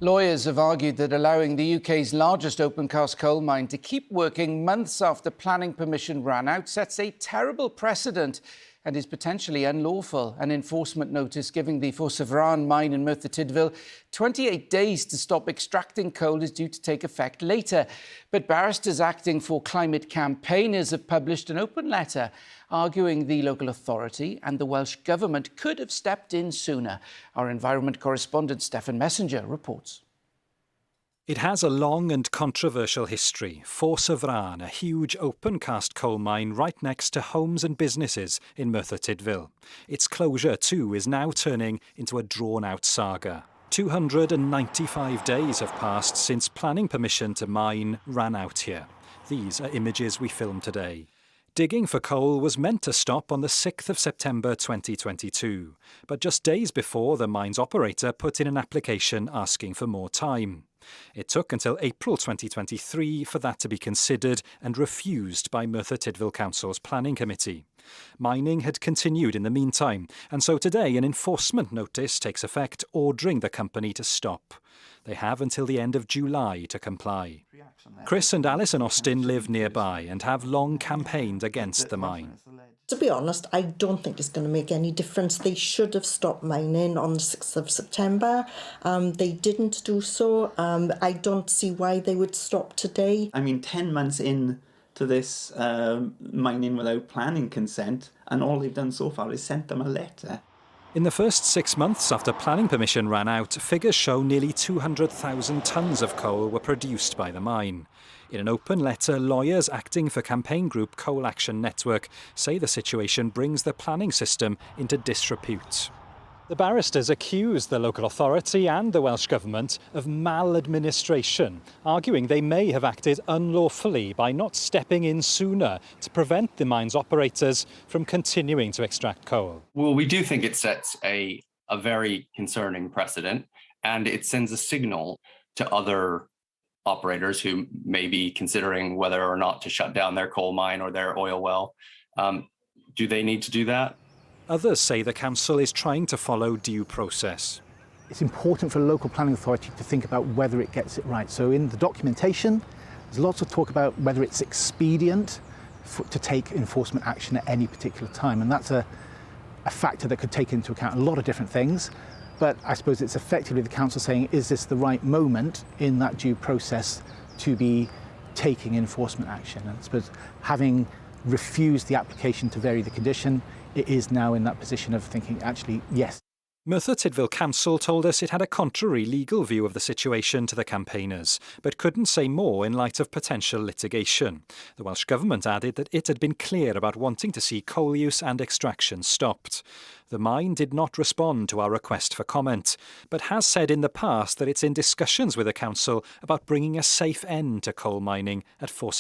Lawyers have argued that allowing the UK's largest opencast coal mine to keep working months after planning permission ran out sets a terrible precedent and is potentially unlawful. An enforcement notice giving the Ffos mine in Merthyr Tydfil 28 days to stop extracting coal is due to take effect later. But barristers acting for climate campaigners have published an open letter arguing the local authority and the Welsh Government could have stepped in sooner. Our environment correspondent Stefan Messenger reports. It has a long and controversial history. Ffos, a huge open-cast coal mine right next to homes and businesses in Merthyr Tydfil. Its closure, too, is now turning into a drawn-out saga. 295 days have passed since planning permission to mine ran out here. These are images we filmed today. Digging for coal was meant to stop on the 6th of September 2022, but just days before, the mine's operator put in an application asking for more time. It took until April 2023 for that to be considered and refused by Merthyr Tydfil Council's planning committee. Mining had continued in the meantime, and so today an enforcement notice takes effect ordering the company to stop. They have until the end of July to comply. Chris and Alison Austin live nearby and have long campaigned against the mine. To be honest, I don't think it's going to make any difference. They should have stopped mining on the 6th of September. They didn't do so. I don't see why they would stop today. I mean, 10 months in to this mining without planning consent, and all they've done so far is sent them a letter. In the first 6 months after planning permission ran out, figures show nearly 200,000 tonnes of coal were produced by the mine. In an open letter, lawyers acting for campaign group Coal Action Network say the situation brings the planning system into disrepute. The barristers accuse the local authority and the Welsh Government of maladministration, arguing they may have acted unlawfully by not stepping in sooner to prevent the mine's operators from continuing to extract coal. Well, we do think it sets a very concerning precedent, and it sends a signal to other operators who may be considering whether or not to shut down their coal mine or their oil well. Do they need to do that? Others say the council is trying to follow due process. It's important for a local planning authority to think about whether it gets it right. So in the documentation, there's lots of talk about whether it's expedient to take enforcement action at any particular time. And that's a factor that could take into account a lot of different things. But I suppose it's effectively the council saying, is this the right moment in that due process to be taking enforcement action? And I suppose having refused the application to vary the condition, it is now in that position of thinking, actually, yes. Merthyr Tydfil Council told us it had a contrary legal view of the situation to the campaigners, but couldn't say more in light of potential litigation. The Welsh Government added that it had been clear about wanting to see coal use and extraction stopped. The mine did not respond to our request for comment, but has said in the past that it's in discussions with the council about bringing a safe end to coal mining at Ffos.